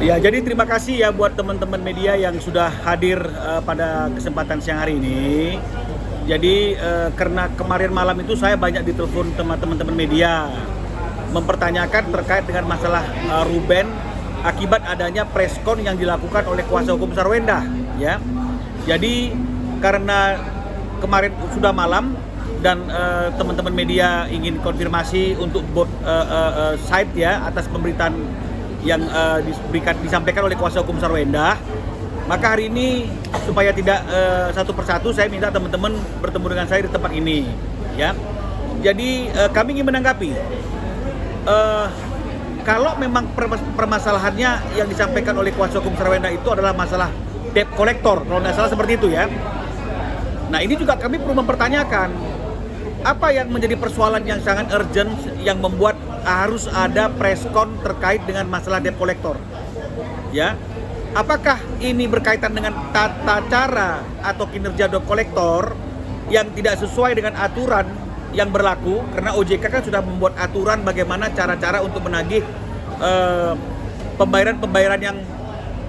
Ya, jadi terima kasih ya buat teman-teman media yang sudah hadir pada kesempatan siang hari ini. Jadi karena kemarin malam itu saya banyak ditelepon teman-teman media mempertanyakan terkait dengan masalah Ruben akibat adanya preskon yang dilakukan oleh kuasa hukum Sarwenda, ya. Jadi karena kemarin sudah malam dan teman-teman media ingin konfirmasi untuk both side ya atas pemberitaan yang disampaikan oleh kuasa hukum Sarwenda, maka hari ini supaya tidak satu persatu saya minta teman-teman bertemu dengan saya di tempat ini, ya. Jadi kami ingin menanggapi kalau memang permasalahannya yang disampaikan oleh kuasa hukum Sarwenda itu adalah masalah debt collector, kalau nggak salah seperti itu ya. Nah ini juga kami perlu mempertanyakan apa yang menjadi persoalan yang sangat urgent yang membuat harus ada preskon terkait dengan masalah debt collector, ya. Apakah ini berkaitan dengan tata cara atau kinerja debt collector yang tidak sesuai dengan aturan yang berlaku? Karena OJK kan sudah membuat aturan bagaimana cara-cara untuk menagih pembayaran-pembayaran yang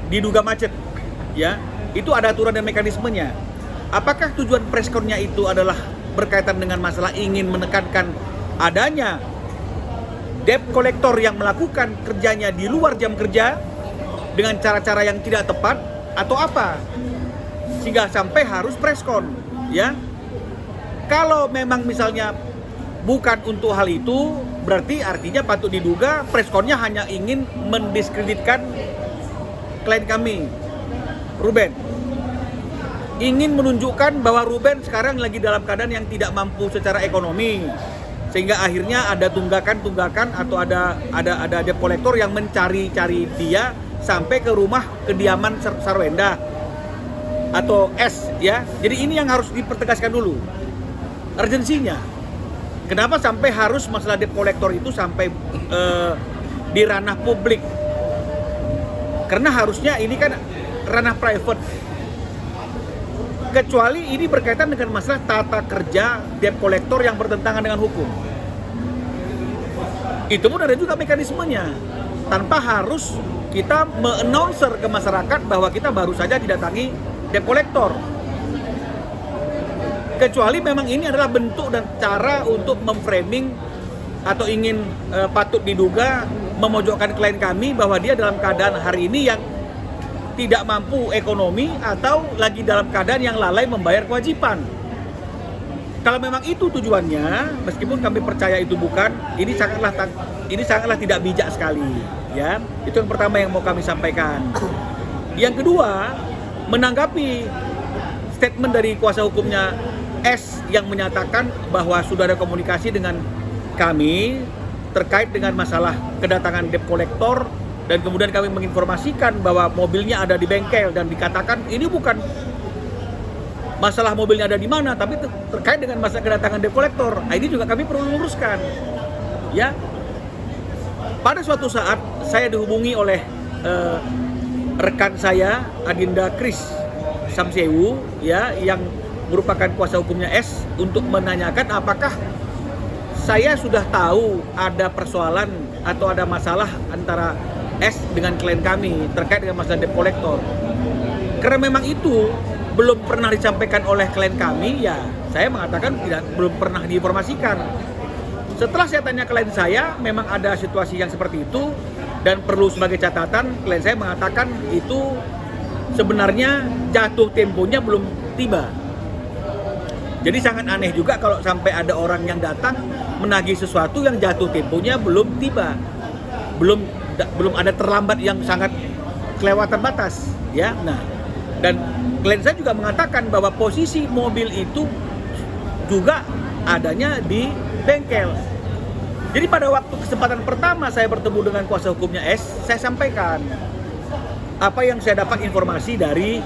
diduga macet, ya. Itu ada aturan dan mekanismenya. Apakah tujuan preskonnya itu adalah berkaitan dengan masalah ingin menekankan adanya debt collector yang melakukan kerjanya di luar jam kerja dengan cara-cara yang tidak tepat atau apa sehingga sampai harus preskon, ya. Kalau memang misalnya bukan untuk hal itu, berarti artinya patut diduga preskonnya hanya ingin mendiskreditkan klien kami, Ruben. Ingin menunjukkan bahwa Ruben sekarang lagi dalam keadaan yang tidak mampu secara ekonomi, sehingga akhirnya ada tunggakan atau ada debt collector yang mencari-cari dia sampai ke rumah kediaman Sarwenda atau S, ya. Jadi ini yang harus dipertegaskan dulu urgensinya. Kenapa sampai harus masalah debt collector itu sampai di ranah publik? Karena harusnya ini kan ranah private. Kecuali ini berkaitan dengan masalah tata kerja debt collector yang bertentangan dengan hukum. Itu pun ada juga mekanismenya. Tanpa harus kita me-announcer ke masyarakat bahwa kita baru saja didatangi debt collector. Kecuali memang ini adalah bentuk dan cara untuk memframing atau ingin patut diduga memojokkan klien kami bahwa dia dalam keadaan hari ini yang tidak mampu ekonomi atau lagi dalam keadaan yang lalai membayar kewajiban. Kalau memang itu tujuannya, meskipun kami percaya itu bukan, ini sangatlah tidak bijak sekali, ya. Itu yang pertama yang mau kami sampaikan. Yang kedua, menanggapi statement dari kuasa hukumnya S yang menyatakan bahwa sudah ada komunikasi dengan kami terkait dengan masalah kedatangan debt collector. Dan kemudian kami menginformasikan bahwa mobilnya ada di bengkel dan dikatakan ini bukan masalah mobilnya ada di mana, tapi terkait dengan masalah kedatangan debt collector. Nah, ini juga kami perlu luruskan, ya. Pada suatu saat saya dihubungi oleh rekan saya Adinda Kris Samsewu, ya, yang merupakan kuasa hukumnya S untuk menanyakan apakah saya sudah tahu ada persoalan atau ada masalah antara S dengan klien kami terkait dengan masalah debt collector. Karena memang itu belum pernah disampaikan oleh klien kami, ya saya mengatakan belum pernah diinformasikan. Setelah saya tanya klien saya, memang ada situasi yang seperti itu dan perlu sebagai catatan, klien saya mengatakan itu sebenarnya jatuh temponya belum tiba. Jadi sangat aneh juga kalau sampai ada orang yang datang menagih sesuatu yang jatuh temponya belum tiba. Belum ada terlambat yang sangat kelewatan batas, ya. Nah, dan klien saya juga mengatakan bahwa posisi mobil itu juga adanya di bengkel. Jadi pada waktu kesempatan pertama saya bertemu dengan kuasa hukumnya S, saya sampaikan apa yang saya dapat informasi dari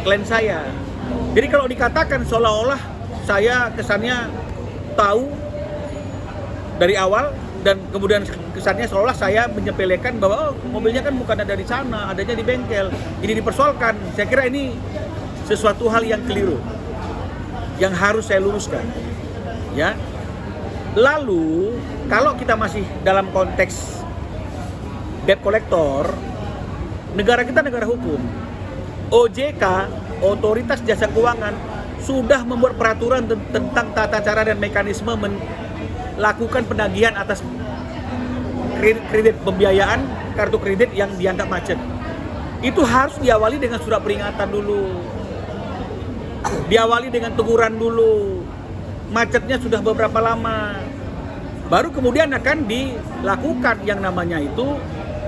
klien saya. Jadi kalau dikatakan seolah-olah saya kesannya tahu dari awal, dan kemudian kesannya seolah saya menyepelekan bahwa mobilnya kan bukan ada di sana, adanya di bengkel. Ini dipersoalkan. Saya kira ini sesuatu hal yang keliru, yang harus saya luruskan, ya. Lalu kalau kita masih dalam konteks debt collector, negara kita negara hukum. OJK, Otoritas Jasa Keuangan, sudah membuat peraturan tentang tata cara dan mekanisme melakukan penagihan atas kredit pembiayaan kartu kredit yang dianggap macet. Itu harus diawali dengan surat peringatan dulu, diawali dengan teguran dulu, macetnya sudah beberapa lama, baru kemudian akan dilakukan yang namanya itu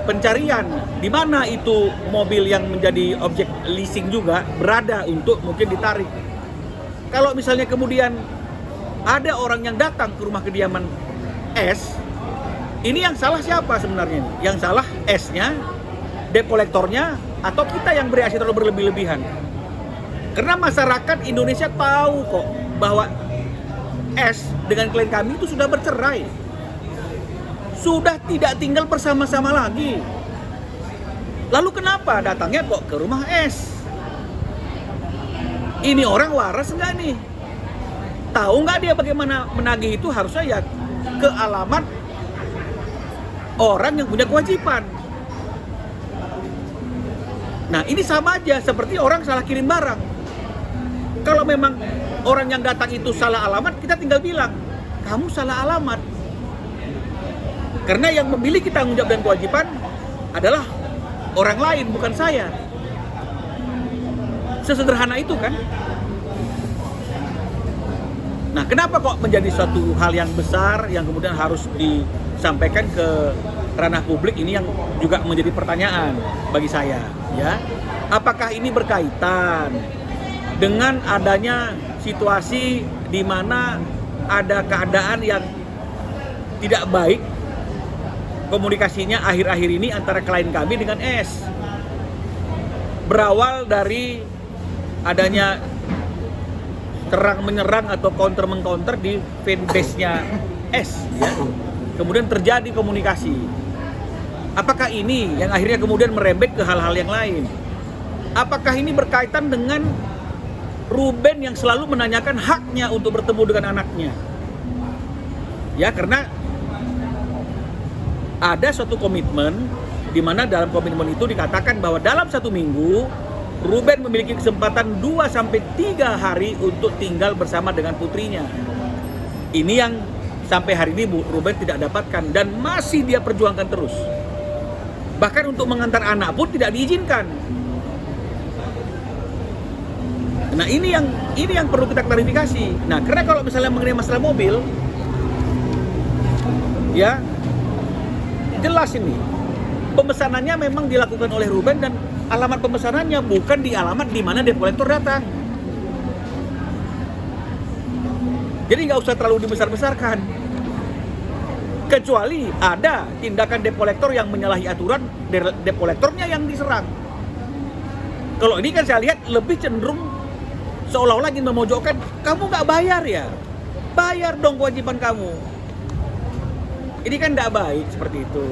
pencarian di mana itu mobil yang menjadi objek leasing juga berada untuk mungkin ditarik. Kalau misalnya kemudian ada orang yang datang ke rumah kediaman S, ini yang salah siapa sebenarnya? Yang salah S-nya, debt collector-nya, atau kita yang bereaksi terlalu berlebih-lebihan? Karena masyarakat Indonesia tahu kok bahwa S dengan klien kami itu sudah bercerai, sudah tidak tinggal bersama-sama lagi. Lalu kenapa datangnya kok ke rumah S? Ini orang waras nggak nih? Tahu nggak dia bagaimana menagih itu? Harusnya ya ke alamat orang yang punya kewajiban. Nah ini sama aja seperti orang salah kirim barang. Kalau memang orang yang datang itu salah alamat, kita tinggal bilang, kamu salah alamat. Karena yang memiliki tanggung jawab dan kewajiban adalah orang lain, bukan saya. Sesederhana itu kan. Nah, kenapa kok menjadi suatu hal yang besar yang kemudian harus disampaikan ke ranah publik? Ini yang juga menjadi pertanyaan bagi saya, ya. Apakah ini berkaitan dengan adanya situasi di mana ada keadaan yang tidak baik komunikasinya akhir-akhir ini antara klien kami dengan S? Berawal dari adanya terang menyerang atau counter mengcounter di fanbase-nya S, ya. Kemudian terjadi komunikasi. Apakah ini yang akhirnya kemudian merembet ke hal-hal yang lain? Apakah ini berkaitan dengan Ruben yang selalu menanyakan haknya untuk bertemu dengan anaknya? Ya, karena ada suatu komitmen di mana dalam komitmen itu dikatakan bahwa dalam 1 minggu Ruben memiliki kesempatan 2-3 hari untuk tinggal bersama dengan putrinya. Ini yang sampai hari ini Ruben tidak dapatkan dan masih dia perjuangkan terus. Bahkan untuk mengantar anak pun tidak diizinkan. Nah ini yang perlu kita klarifikasi. Nah karena kalau misalnya mengenai masalah mobil, ya jelas ini pemesanannya memang dilakukan oleh Ruben dan alamat pemesanannya bukan di alamat di mana debt collector datang. Jadi nggak usah terlalu dibesar-besarkan. Kecuali ada tindakan debt collector yang menyalahi aturan, debt collectornya yang diserang. Kalau ini kan saya lihat lebih cenderung seolah-olah ingin memojokkan, kamu nggak bayar ya? Bayar dong kewajiban kamu. Ini kan nggak baik seperti itu.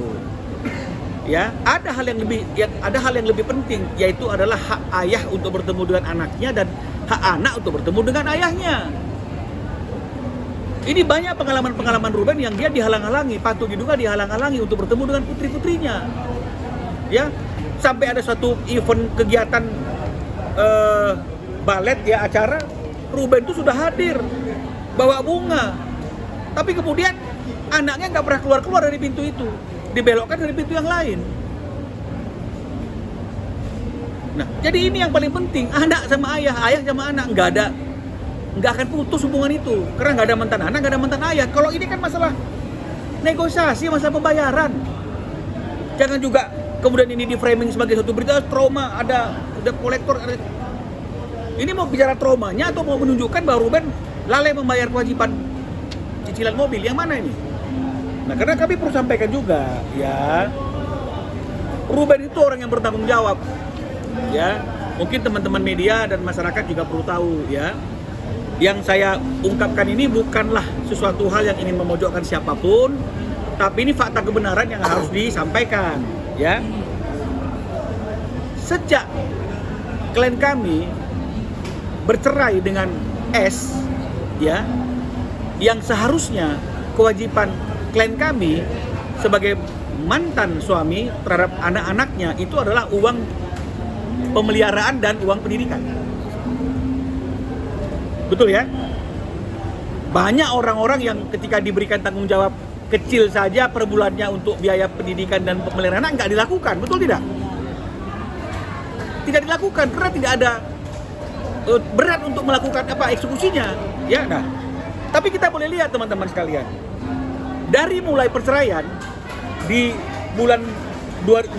Ya, ada hal yang lebih penting, yaitu adalah hak ayah untuk bertemu dengan anaknya dan hak anak untuk bertemu dengan ayahnya. Ini banyak pengalaman-pengalaman Ruben yang dia dihalang-halangi, patut diduga dihalang-halangi untuk bertemu dengan putri-putrinya. Ya, sampai ada suatu event kegiatan balet ya, acara, Ruben itu sudah hadir bawa bunga, tapi kemudian anaknya nggak pernah keluar dari pintu itu, dibelokkan dari pintu yang lain. Nah jadi ini yang paling penting, anak sama ayah, ayah sama anak nggak akan putus hubungan itu karena nggak ada mantan anak, nggak ada mantan ayah. Kalau ini kan masalah negosiasi, masalah pembayaran. Jangan juga kemudian ini di framing sebagai suatu berita trauma, ada kolektor. Ini mau bicara traumanya atau mau menunjukkan bahwa Ruben lalai membayar kewajiban cicilan mobil? Yang mana ini? Nah, karena kami perlu sampaikan juga, ya, Ruben itu orang yang bertanggung jawab, ya. Mungkin teman-teman media dan masyarakat juga perlu tahu, ya. Yang saya ungkapkan ini bukanlah sesuatu hal yang ingin memojokkan siapapun, tapi ini fakta kebenaran yang harus disampaikan, ya. Sejak klien kami bercerai dengan S, ya, yang seharusnya kewajiban klien kami sebagai mantan suami terhadap anak-anaknya itu adalah uang pemeliharaan dan uang pendidikan. Betul ya? Banyak orang-orang yang ketika diberikan tanggung jawab kecil saja per bulannya untuk biaya pendidikan dan pemeliharaan nggak dilakukan, betul tidak? Tidak dilakukan karena tidak ada berat untuk melakukan eksekusinya, ya. Nah, tapi kita boleh lihat teman-teman sekalian, dari mulai perceraian di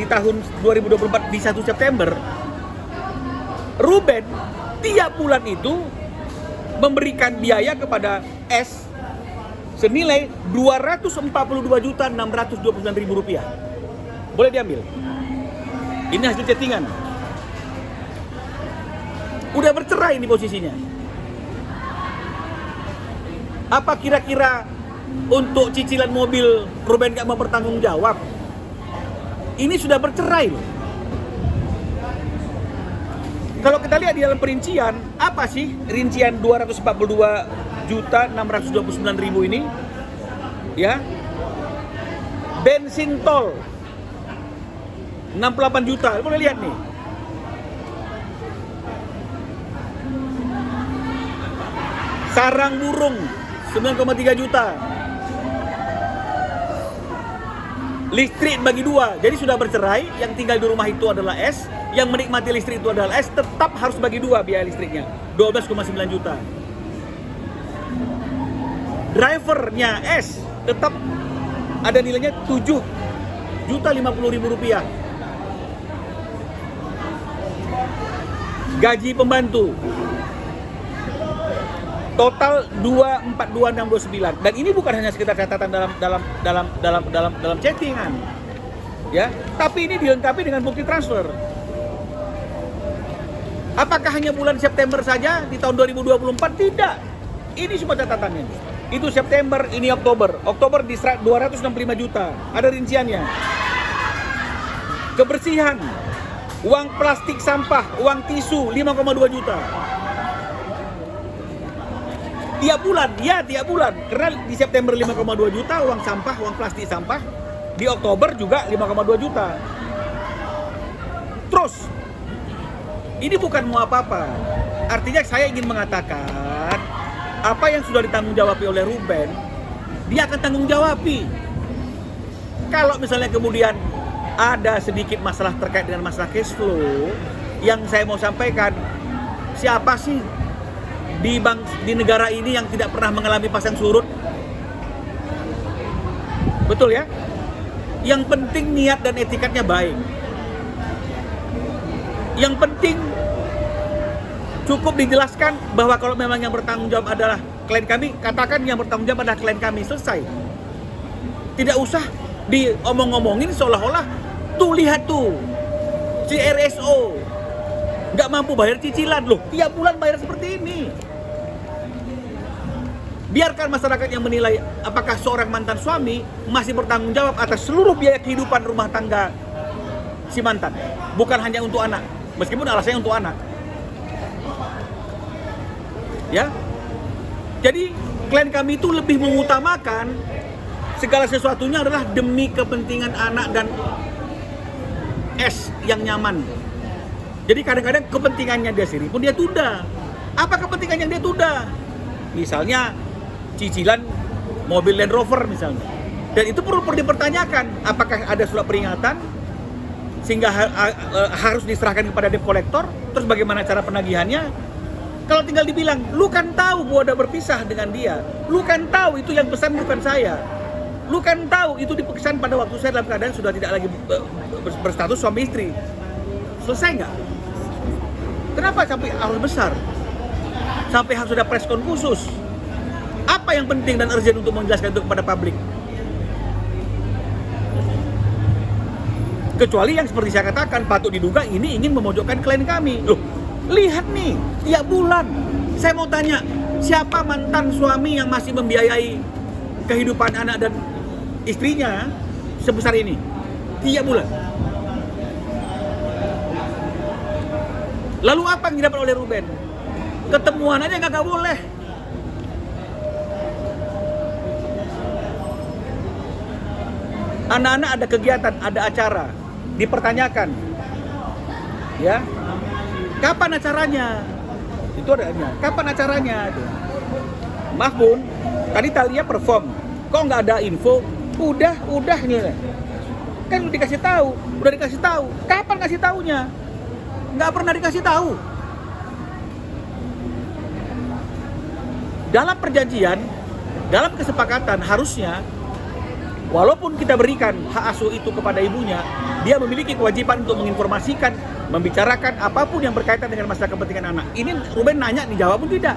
tahun 2024 di 1 September, Ruben tiap bulan itu memberikan biaya kepada S senilai Rp242.629.000. Boleh diambil. Ini hasil chattingan. Udah bercerai ini posisinya. Apa kira-kira untuk cicilan mobil Ruben gak mau bertanggung jawab? Ini sudah bercerai loh. Kalau kita lihat di dalam perincian, apa sih rincian 242.629.000 ini? Ya. Bensin tol 68 juta. Boleh lihat nih. Sarang burung 9,3 juta. Listrik bagi dua. Jadi sudah bercerai, yang tinggal di rumah itu adalah S, yang menikmati listrik itu adalah S, tetap harus bagi dua biaya listriknya, 12,9 juta. Drivernya S tetap ada nilainya 7.050.000 rupiah. Gaji pembantu total 242.629, dan ini bukan hanya sekedar catatan dalam chattingan, ya, tapi ini dilengkapi dengan bukti transfer. Apakah hanya bulan September saja di tahun 2024? Tidak. Ini semua catatannya. Itu September, ini Oktober. Oktober di 265 juta. Ada rinciannya. Kebersihan, uang plastik sampah, uang tisu 5,2 juta. Tiap bulan, ya tiap bulan. Karena di September 5,2 juta uang sampah, uang plastik sampah. Di Oktober juga 5,2 juta. Terus, ini bukan mau apa-apa. Artinya saya ingin mengatakan, apa yang sudah ditanggung jawabi oleh Ruben, dia akan tanggung jawabi. Kalau misalnya kemudian ada sedikit masalah terkait dengan masalah cash flow, yang saya mau sampaikan, siapa sih di negara ini yang tidak pernah mengalami pasang surut? Betul ya? Yang penting niat dan etikatnya baik. Yang penting cukup dijelaskan bahwa kalau memang yang bertanggung jawab adalah klien kami, katakan yang bertanggung jawab adalah klien kami, selesai. Tidak usah diomong-omongin seolah-olah tuh lihat tuh si RSO nggak mampu bayar cicilan loh, tiap bulan bayar seperti ini. Biarkan masyarakat yang menilai apakah seorang mantan suami masih bertanggung jawab atas seluruh biaya kehidupan rumah tangga si mantan, bukan hanya untuk anak, meskipun alasannya untuk anak. Ya, jadi klien kami itu lebih mengutamakan segala sesuatunya adalah demi kepentingan anak dan S yang nyaman. Jadi kadang-kadang kepentingannya dia sendiri pun dia tunda. Apa kepentingan yang dia tunda? Misalnya cicilan mobil Land Rover misalnya. Dan itu perlu dipertanyakan, apakah ada surat peringatan sehingga harus diserahkan kepada debt collector? Terus bagaimana cara penagihannya? Kalau tinggal dibilang, lu kan tahu gua udah berpisah dengan dia, lu kan tahu itu yang pesan bukan saya, lu kan tahu itu dipesan pada waktu saya dalam keadaan sudah tidak lagi berstatus suami istri. Selesai nggak? Kenapa sampai harus besar? Sampai harus ada preskon khusus? Apa yang penting dan urgent untuk menjelaskan itu kepada publik? Kecuali yang seperti saya katakan, patut diduga ini ingin memojokkan klien kami. Loh, lihat nih, tiap bulan saya mau tanya, siapa mantan suami yang masih membiayai kehidupan anak dan istrinya sebesar ini? Tiap bulan. Lalu apa yang didapat oleh Ruben? Ketemuan aja nggak boleh. Anak-anak ada kegiatan, ada acara, dipertanyakan, ya, kapan acaranya? Itu adanya, kapan acaranya? Maaf Bun, tadi Thalia perform, kok nggak ada info? Udah nih, kan udah dikasih tahu, kapan kasih taunya? Nggak pernah dikasih tahu. Dalam perjanjian, dalam kesepakatan harusnya, walaupun kita berikan hak asuh itu kepada ibunya, dia memiliki kewajiban untuk menginformasikan, membicarakan apapun yang berkaitan dengan masalah kepentingan anak. Ini Ruben nanya, dijawab pun tidak.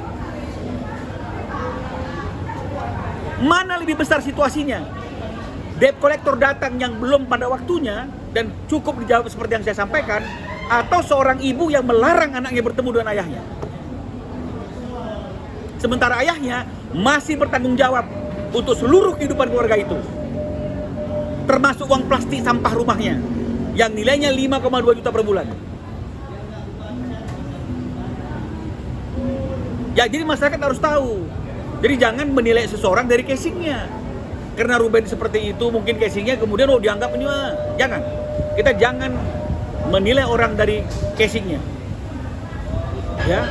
Mana lebih besar situasinya? Debt collector datang yang belum pada waktunya dan cukup dijawab seperti yang saya sampaikan, atau seorang ibu yang melarang anaknya bertemu dengan ayahnya. Sementara ayahnya masih bertanggung jawab untuk seluruh kehidupan keluarga itu. Termasuk uang plastik sampah rumahnya yang nilainya 5,2 juta per bulan. Ya, jadi masyarakat harus tahu. Jadi jangan menilai seseorang dari casingnya. Karena Ruben seperti itu, mungkin casingnya kemudian dianggap ini, jangan. Kita jangan menilai orang dari casingnya. Ya.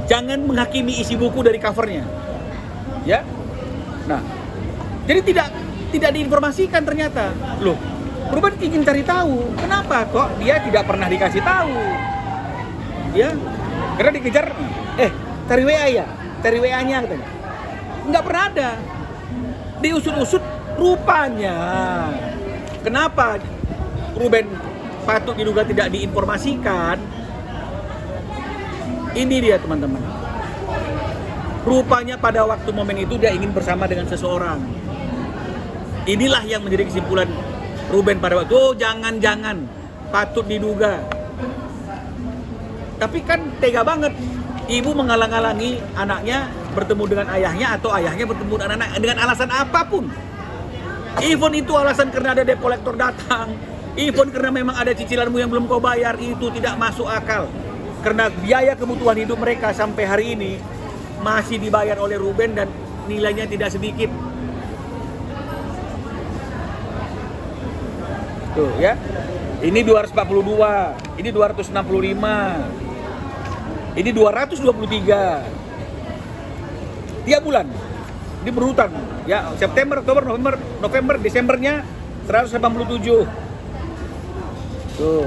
Jangan menghakimi isi buku dari covernya. Ya. Nah, jadi tidak diinformasikan ternyata. Loh, Ruben ingin cari tahu, kenapa kok dia tidak pernah dikasih tahu? Ya. Karena dikejar, cari WA ya, cari WA-nya katanya. Nggak pernah ada. Diusut-usut rupanya. Kenapa Ruben patut diduga tidak diinformasikan? Ini dia teman-teman. Rupanya pada waktu momen itu dia ingin bersama dengan seseorang. Inilah yang menjadi kesimpulan Ruben pada waktu. Oh, jangan-jangan patut diduga. Tapi kan tega banget. Ibu menghalang-halangi anaknya bertemu dengan ayahnya atau ayahnya bertemu dengan anak dengan alasan apapun. Even itu alasan karena ada debt collector datang, even karena memang ada cicilanmu yang belum kau bayar, itu tidak masuk akal. Karena biaya kebutuhan hidup mereka sampai hari ini masih dibayar oleh Ruben dan nilainya tidak sedikit. Tuh ya. Ini 242, ini 265. Ini 223 tiap bulan. Ini berhutang ya, September, Oktober, November, Desembernya 187. Tuh.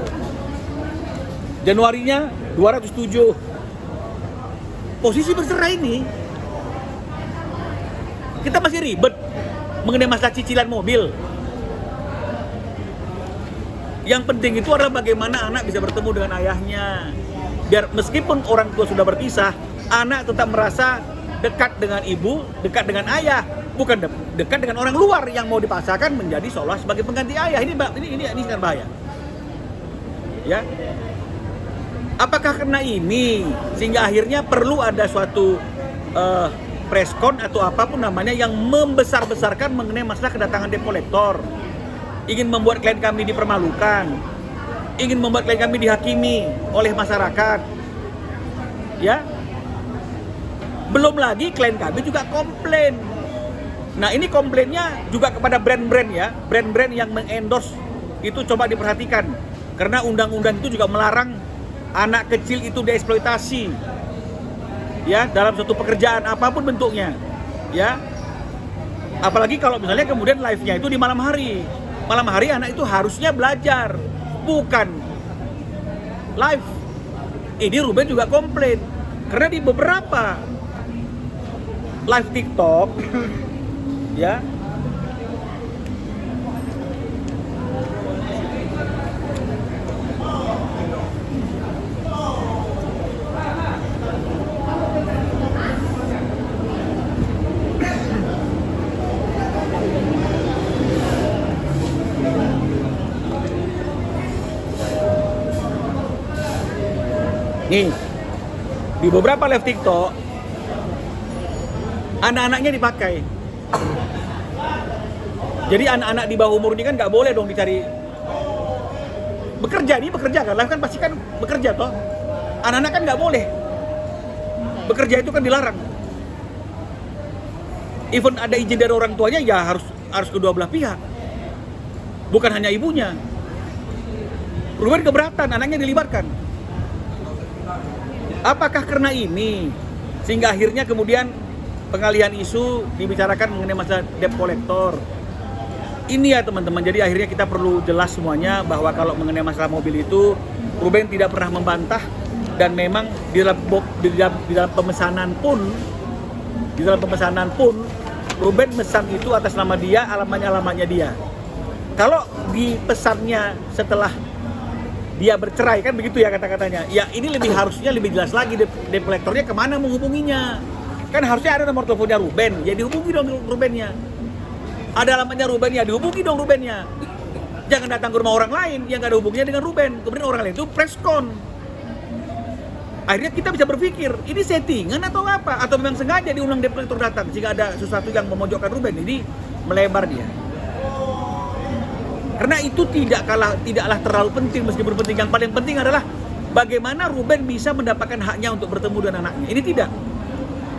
Januarinya 207. Posisi bercerai ini kita masih ribet mengenai masalah cicilan mobil. Yang penting itu adalah bagaimana anak bisa bertemu dengan ayahnya. Biar meskipun orang tua sudah berpisah, anak tetap merasa dekat dengan ibu, dekat dengan ayah, bukan dekat dengan orang luar yang mau dipaksakan menjadi seolah sebagai pengganti ayah. Ini sangat bahaya. Ya. Apakah karena ini sehingga akhirnya perlu ada suatu preskon atau apapun namanya yang membesar-besarkan mengenai masalah kedatangan debt collector, ingin membuat klien kami dipermalukan, ingin membuat klien kami dihakimi oleh masyarakat, ya. Belum lagi klien kami juga komplain. Nah, ini komplainnya juga kepada brand-brand ya, brand-brand yang mengendorse itu coba diperhatikan, karena undang-undang itu juga melarang anak kecil itu dieksploitasi, ya, dalam suatu pekerjaan apapun bentuknya, ya. Apalagi kalau misalnya kemudian live-nya itu di malam hari. Malam hari anak itu harusnya belajar, bukan live. Ini Ruben juga komplain karena di beberapa live TikTok ya, nih, di beberapa live TikTok anak-anaknya dipakai. Jadi anak-anak di bawah umur ini kan nggak boleh dong dicari bekerja kan, live kan pasti kan bekerja toh. Anak-anak kan nggak boleh bekerja, itu kan dilarang. Even ada izin dari orang tuanya ya harus kedua belah pihak. bukan hanya ibunya. Ruben keberatan anaknya dilibatkan. Apakah karena ini sehingga akhirnya kemudian pengalihan isu dibicarakan mengenai masalah debt collector? Ini ya teman-teman, jadi akhirnya kita perlu jelas semuanya bahwa kalau mengenai masalah mobil itu Ruben tidak pernah membantah, dan memang di dalam pemesanan pun Ruben mesan itu atas nama dia, alamatnya dia. Kalau di pesannya setelah dia bercerai kan begitu ya kata-katanya. Ya ini harusnya lebih jelas lagi debt collectornya kemana menghubunginya. Kan harusnya ada nomor teleponnya Ruben, ya dihubungi dong Rubennya. Ada alamatnya Ruben, ya dihubungi dong Rubennya. Jangan datang ke rumah orang lain yang gak ada hubungannya dengan Ruben. Kemudian orang lain itu preskon. Akhirnya kita bisa berpikir, ini settingan atau apa? Atau memang sengaja diundang debt collector datang jika ada sesuatu yang memojokkan Ruben. Jadi melebar dia. Karena itu tidaklah terlalu penting meskipun penting. Yang paling penting adalah bagaimana Ruben bisa mendapatkan haknya untuk bertemu dengan anaknya. Ini tidak.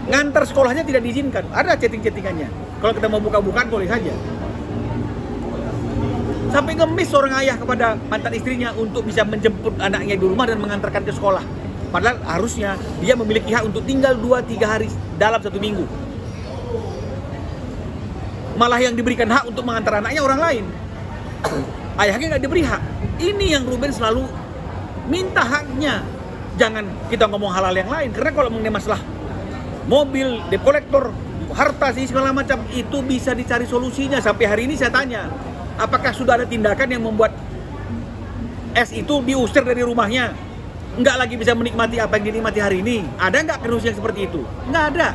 Ngantar sekolahnya tidak diizinkan. Ada chatting-chattingannya. Kalau kita mau buka-bukaan boleh saja. Sampai ngemis seorang ayah kepada mantan istrinya untuk bisa menjemput anaknya di rumah dan mengantarkan ke sekolah. Padahal harusnya dia memiliki hak untuk tinggal 2-3 hari dalam 1 minggu. Malah yang diberikan hak untuk mengantar anaknya orang lain. Ayahnya nggak diberi hak. Ini yang Ruben selalu minta haknya. Jangan kita ngomong hal-hal yang lain. Karena kalau mengenai masalah mobil, debt collector, harta sih segala macam, itu bisa dicari solusinya. Sampai hari ini saya tanya, apakah sudah ada tindakan yang membuat S itu diusir dari rumahnya, nggak lagi bisa menikmati apa yang dinikmati hari ini? Ada nggak kasus yang seperti itu? Nggak ada.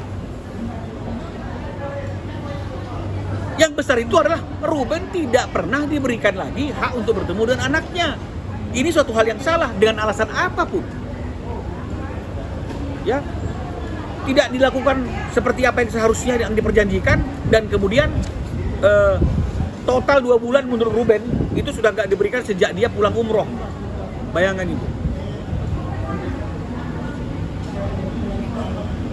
Yang besar itu adalah Ruben tidak pernah diberikan lagi hak untuk bertemu dengan anaknya. Ini suatu hal yang salah dengan alasan apapun. Ya, tidak dilakukan seperti apa yang seharusnya yang diperjanjikan, dan kemudian total 2 bulan menurut Ruben itu sudah nggak diberikan sejak dia pulang umroh. Bayangkan itu.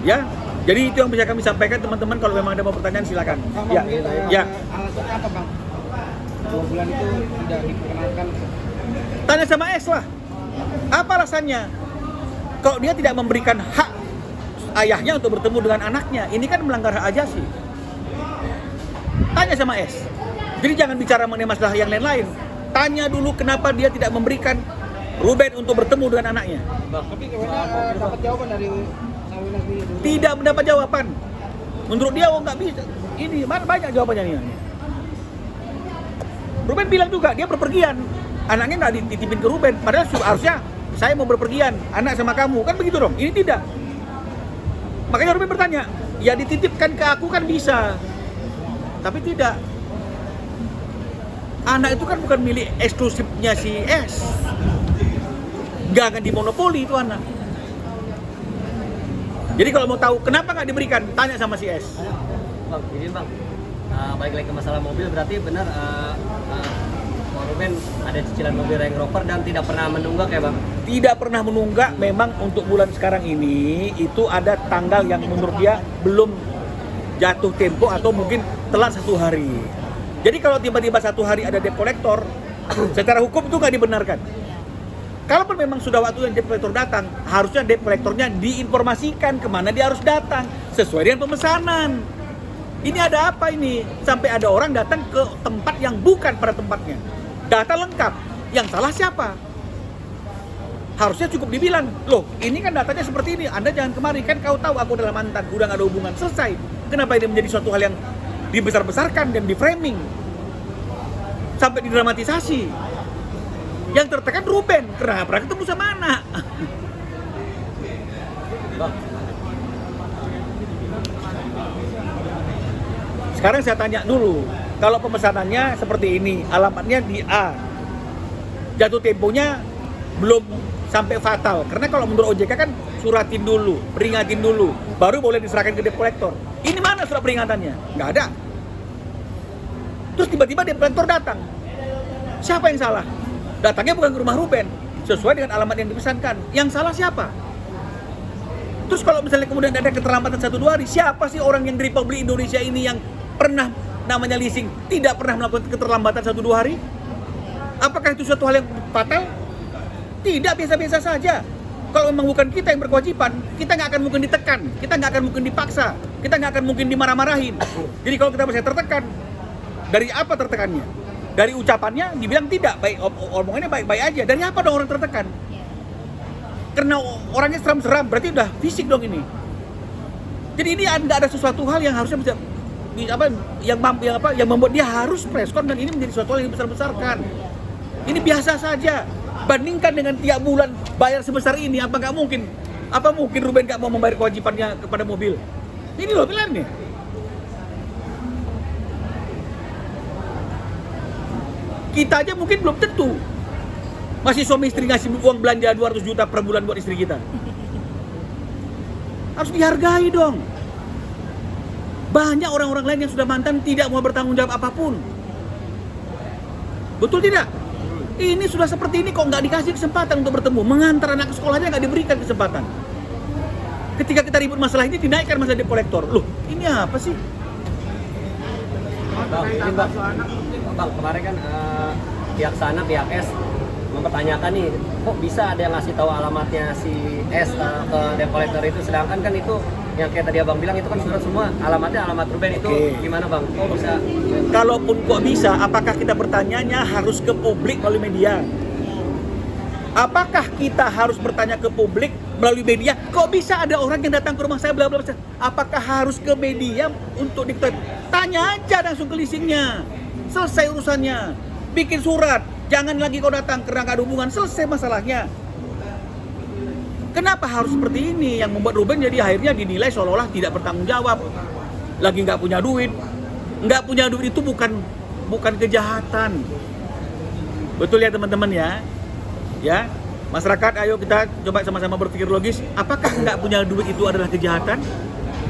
Ya, jadi itu yang bisa kami sampaikan teman-teman. Kalau memang ada mau pertanyaan silakan. Bang, Ya, ya. Alasannya apa bang? 2 bulan itu tidak diperkenalkan. Tanya sama S lah. Apa alasannya? Kalau dia tidak memberikan hak ayahnya untuk bertemu dengan anaknya, ini kan melanggar hak ajasi. Tanya sama S. Jadi jangan bicara mengenai masalah yang lain-lain. Tanya dulu kenapa dia tidak memberikan Ruben untuk bertemu dengan anaknya. Tapi kemudian dapat jawaban dari Sawina sendiri. Tidak mendapat jawaban. Menurut dia nggak bisa. Ini mana banyak jawabannya nih. Ruben bilang juga dia berpergian. Anaknya nggak dititipin ke Ruben. Padahal harusnya saya mau berpergian, anak sama kamu. Kan begitu dong. Ini tidak. Makanya Ruben bertanya, ya dititipkan ke aku kan bisa. Tapi tidak. Anak itu kan bukan milik eksklusifnya si S. Gak akan dimonopoli itu anak. Jadi kalau mau tahu kenapa nggak diberikan, tanya sama si S. Bang, ini bang, balik lagi ke masalah mobil, berarti benar Bang Ruben ada cicilan mobil Range Rover dan tidak pernah menunggak ya bang? Tidak pernah menunggak. Memang untuk bulan sekarang ini itu ada tanggal yang menurut dia belum jatuh tempo atau mungkin telat 1 hari. Jadi kalau tiba-tiba 1 hari ada debt collector, secara hukum itu nggak dibenarkan. Kalaupun memang sudah waktu yang debt collector datang, harusnya debt collectornya diinformasikan kemana dia harus datang sesuai dengan pemesanan. Ini ada apa ini? Sampai ada orang datang ke tempat yang bukan pada tempatnya. Data lengkap. Yang salah siapa? Harusnya cukup dibilang, loh ini kan datanya seperti ini, Anda jangan kemari, kan kau tahu aku adalah mantan, udah gak ada hubungan, selesai. Kenapa ini menjadi suatu hal yang dibesar-besarkan dan di-framing sampai didramatisasi? Yang tertekan Ruben, kenapa ketemu sama anak? Bang, Sekarang saya tanya dulu, kalau pemesanannya seperti ini, alamatnya di A, jatuh temponya belum sampai fatal. Karena kalau menurut OJK kan suratin dulu, peringatin dulu, baru boleh diserahkan ke debt collector. Ini mana surat peringatannya? Nggak ada. Terus tiba-tiba debt collector datang. Siapa yang salah? Datangnya bukan ke rumah Ruben, sesuai dengan alamat yang dipesankan. Yang salah siapa? Terus kalau misalnya kemudian ada keterlambatan 1-2 hari, siapa sih orang yang di Republik Indonesia ini yang pernah namanya leasing tidak pernah melakukan keterlambatan 1-2 hari? Apakah itu suatu hal yang fatal? Tidak, biasa-biasa saja. Kalau memang bukan kita yang berkewajiban, kita nggak akan mungkin ditekan, kita nggak akan mungkin dipaksa, kita nggak akan mungkin dimarah-marahin. Jadi kalau kita masih tertekan, dari apa tertekannya? Dari ucapannya dibilang tidak, baik omongannya baik-baik aja. Dari apa dong orang tertekan? Karena orangnya seram-seram, berarti udah fisik dong ini. Jadi ini nggak ada sesuatu hal yang harusnya bisa yang membuat dia harus preskon, dan ini menjadi sesuatu hal yang besar-besarkan. Ini biasa saja. Bandingkan dengan tiap bulan bayar sebesar ini, apa nggak mungkin? Apa mungkin Ruben nggak mau membayar kewajibannya kepada mobil? Ini loh pilihannya. Kita aja mungkin belum tentu. Masih suami istri ngasih uang belanja 200 juta per bulan buat istri kita. Harus dihargai dong. Banyak orang-orang lain yang sudah mantan tidak mau bertanggung jawab apapun. Betul tidak? Ini sudah seperti ini kok nggak dikasih kesempatan untuk bertemu. Mengantar anak ke sekolahnya nggak diberikan kesempatan. Ketika kita ribut masalah ini, dinaikkan masalah debt collector. Loh, ini apa sih? Bang, kemarin kan pihak sana, pihak S mempertanyakan nih, kok bisa ada yang ngasih tahu alamatnya si S ke debt collector itu, sedangkan kan itu yang kayak tadi abang bilang itu kan surat semua alamatnya alamat Ruben itu. Gimana bang? Kok bisa? Kalaupun kok bisa, apakah kita bertanyanya harus ke publik melalui media? Apakah kita harus bertanya ke publik melalui media? Kok bisa ada orang yang datang ke rumah saya bla bla bla? Apakah harus ke media untuk diketahui? Tanya aja langsung ke leasingnya. Selesai urusannya. Bikin surat. Jangan lagi kau datang karena nggak ada hubungan. Selesai masalahnya. Kenapa harus seperti ini yang membuat Ruben jadi akhirnya dinilai seolah-olah tidak bertanggung jawab, lagi nggak punya duit. Nggak punya duit itu bukan kejahatan. Betul ya teman-teman ya? Ya, masyarakat, ayo kita coba sama-sama berpikir logis. Apakah nggak punya duit itu adalah kejahatan?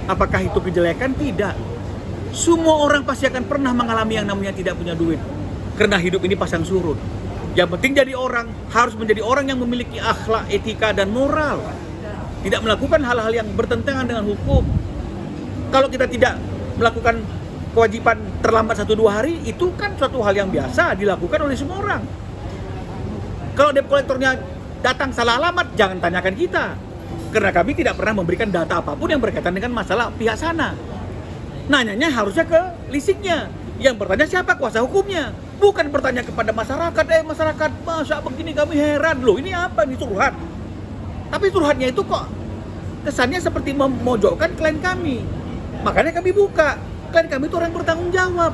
Apakah itu kejelekan? Tidak. Semua orang pasti akan pernah mengalami yang namanya tidak punya duit. Karena hidup ini pasang surut. Yang penting jadi orang, harus menjadi orang yang memiliki akhlak, etika, dan moral. Tidak melakukan hal-hal yang bertentangan dengan hukum. Kalau kita tidak melakukan kewajiban terlambat 1-2 hari, itu kan suatu hal yang biasa dilakukan oleh semua orang. Kalau debt collectornya datang salah alamat, jangan tanyakan kita. Karena kami tidak pernah memberikan data apapun yang berkaitan dengan masalah pihak sana. Nanyanya harusnya ke leasingnya. Yang bertanya siapa? Kuasa hukumnya. Bukan bertanya kepada masyarakat, masyarakat, masa begini kami heran loh, ini apa nih curhat. Tapi curhatnya itu kok kesannya seperti memojokkan klien kami. Makanya kami buka, klien kami itu orang bertanggung jawab.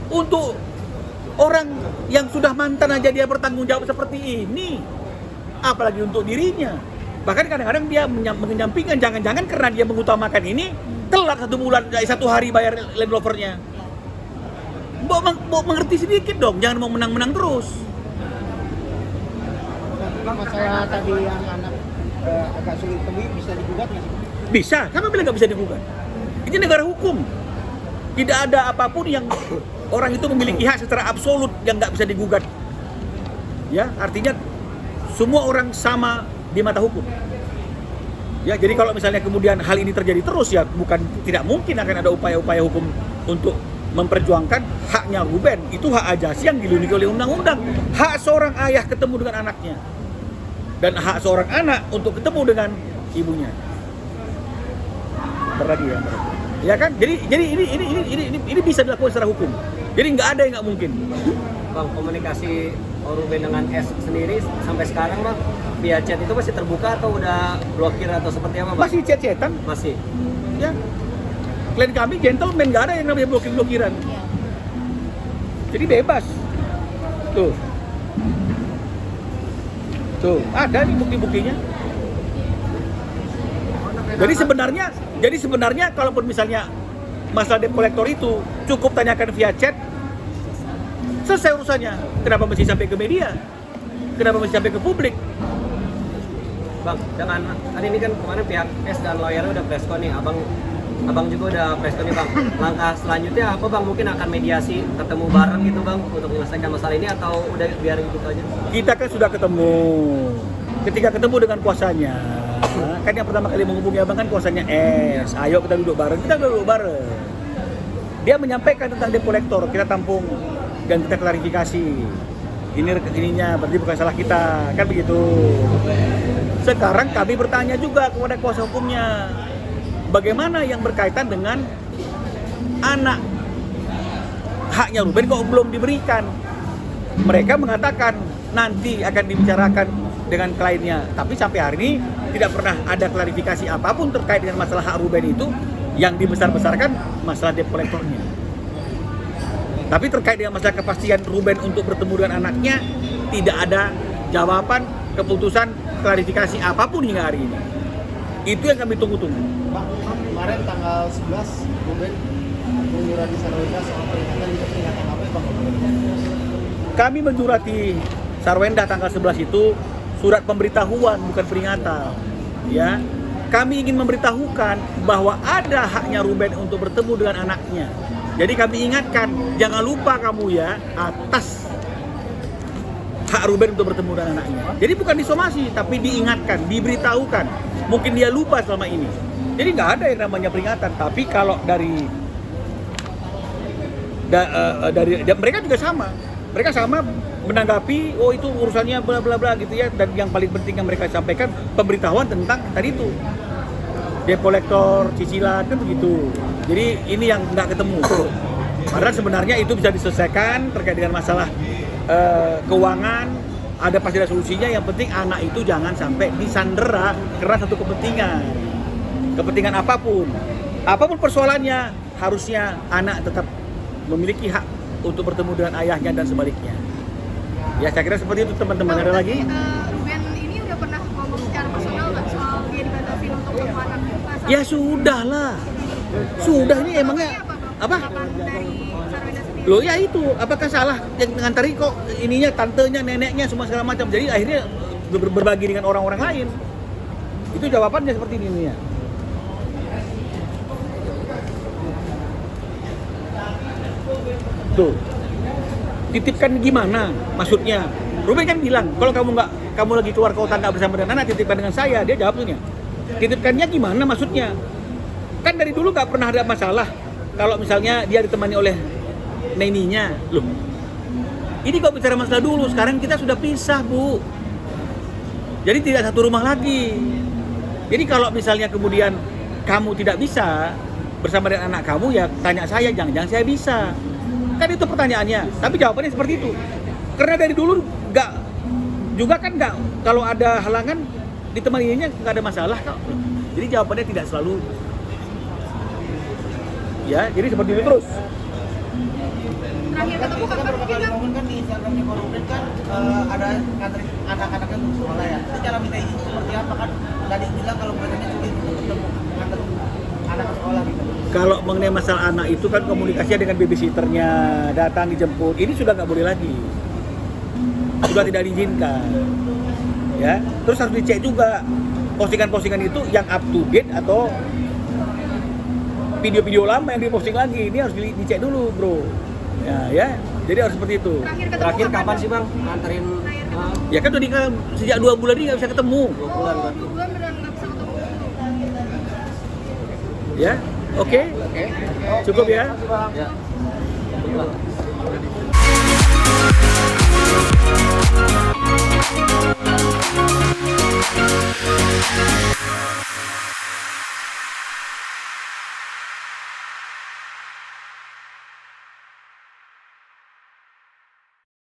Untuk orang yang sudah mantan aja dia bertanggung jawab seperti ini, apalagi untuk dirinya. Bahkan kadang-kadang dia menyampingkan, jangan-jangan karena dia mengutamakan ini, telat 1 bulan, 1 hari bayar Land Rovernya. Mau mengerti sedikit dong, jangan mau menang-menang terus. Masalah tadi yang anak agak sulit temui, bisa digugat nggak sih? Bisa, kami bilang nggak bisa digugat. Ini negara hukum. Tidak ada apapun yang orang itu memiliki hak secara absolut yang nggak bisa digugat. Ya, artinya semua orang sama di mata hukum. Ya, jadi kalau misalnya kemudian hal ini terjadi terus, ya bukan tidak mungkin akan ada upaya-upaya hukum untuk memperjuangkan haknya Ruben. Itu hak ajasi yang dilindungi oleh undang-undang. Hak seorang ayah ketemu dengan anaknya, dan hak seorang anak untuk ketemu dengan ibunya. Berlagi ya. Ya kan? Jadi ini bisa dilakukan secara hukum. Jadi nggak ada yang nggak mungkin. Bang, komunikasi Ruben dengan S sendiri sampai sekarang bang, via chat itu masih terbuka atau udah blokir atau seperti apa bang? Masih chat-chatan. Masih. Ya. Klien kami gentleman, nggak ada yang namanya blokir-blokiran. Jadi bebas. Tuh, ada nih bukti-buktinya. Jadi sebenarnya kalaupun misalnya masalah debt collector itu cukup tanyakan via chat, selesai urusannya. Kenapa mesti sampai ke media? Kenapa mesti sampai ke publik? Bang, dengan kan ini kan kemarin pihak S dan lawyernya udah preskon nih, abang juga udah preskon nih bang. Langkah selanjutnya apa bang? Mungkin akan mediasi, ketemu bareng gitu bang untuk menyelesaikan masalah ini, atau udah biarin gitu aja? Kita kan sudah ketemu. Ketika ketemu dengan kuasanya, kan yang pertama kali menghubungi abang kan kuasanya S. Ayo kita duduk bareng, Dia menyampaikan tentang debt collector, kita tampung dan kita klarifikasi. ininya berarti bukan salah kita, kan begitu. Sekarang kami bertanya juga kepada kuasa hukumnya, bagaimana yang berkaitan dengan anak haknya Ruben kok belum diberikan. Mereka mengatakan nanti akan dibicarakan dengan kliennya, tapi sampai hari ini tidak pernah ada klarifikasi apapun terkait dengan masalah hak Ruben itu. Yang dibesar-besarkan masalah debt collector-nya. Tapi terkait dengan masalah kepastian Ruben untuk bertemu dengan anaknya, tidak ada jawaban, keputusan, klarifikasi apapun hingga hari ini. Itu yang kami tunggu-tunggu. Pak, kemarin tanggal 11 Ruben menyurati Sarwenda soal peringatan apa ya Bang? Kami menjurati Sarwenda tanggal 11 itu surat pemberitahuan, bukan peringatan. Ya, kami ingin memberitahukan bahwa ada haknya Ruben untuk bertemu dengan anaknya. Jadi kami ingatkan, jangan lupa kamu ya atas hak Ruben untuk bertemu dengan anaknya. Jadi bukan disomasi, tapi diingatkan, diberitahukan. Mungkin dia lupa selama ini. Jadi nggak ada yang namanya peringatan. Tapi kalau dari mereka juga sama. Mereka sama menanggapi, oh itu urusannya bla bla bla gitu ya. Dan yang paling penting yang mereka sampaikan pemberitahuan tentang tadi itu debt collector, cicilan, kan begitu. Jadi ini yang nggak ketemu. Padahal sebenarnya itu bisa diselesaikan terkait dengan masalah keuangan. Ada pasti ada solusinya. Yang penting anak itu jangan sampai disandera karena satu kepentingan apapun persoalannya, harusnya anak tetap memiliki hak untuk bertemu dengan ayahnya dan sebaliknya. Ya saya kira seperti itu teman-teman. Ada lagi? Ruben ini udah pernah ngomong secara personal nggak soal dia dibatasin untuk ketemu anak? Ya sudah lah. Sudah ini emangnya apa? Dari Sarwenda sendiri. Loh ya itu, apakah salah yang ngantari kok ininya tantenya, neneknya semua segala macam. Jadi akhirnya berbagi dengan orang-orang lain. Itu jawabannya seperti ini ya. Tuh. Titipkan gimana maksudnya? Ruben kan bilang, kalau kamu lagi keluar kota nggak bersama dengan anak, titipkan dengan saya. Dia jawab tuh. Titipkannya gimana maksudnya? Kan dari dulu nggak pernah ada masalah kalau misalnya dia ditemani oleh neninya. Loh, ini kok bicara masalah dulu, sekarang kita sudah pisah Bu. Jadi tidak satu rumah lagi. Jadi kalau misalnya kemudian kamu tidak bisa bersama dengan anak kamu, ya tanya saya, jangan-jangan saya bisa. Kan itu pertanyaannya, tapi jawabannya seperti itu. Karena dari dulu nggak, kalau ada halangan ditemaninya nggak ada masalah kok. Jadi jawabannya tidak selalu. Ya, jadi seperti itu terus. Terakhir ketemu Kita kapan beberapa kali mungkin? ngomong kan di Instagramnya Ko Ruben kan ada ngantri anak-anaknya untuk sekolah ya. Itu cara minta izin seperti apa kan? Tadi bilang kalau mereka sulit untuk ketemu ngantar anak ke sekolah gitu. Kalau mengenai masalah anak itu kan komunikasinya dengan babysitternya, datang dijemput. Ini sudah nggak boleh lagi. Sudah tidak diizinkan. Ya, terus harus dicek juga postingan-postingan itu yang up to date atau video-video lama yang diposting lagi. Ini harus dicek dulu, Bro. Ya. Jadi harus seperti itu. Terakhir kapan sih Bang nganterin Ya kan udah nikah sejak 2 bulan ini nggak bisa ketemu. 2 bulan berarti? 2 bulan beneran nggak bisa ketemu. Ya, oke. Cukup ya. Ya. Cukup, Bang.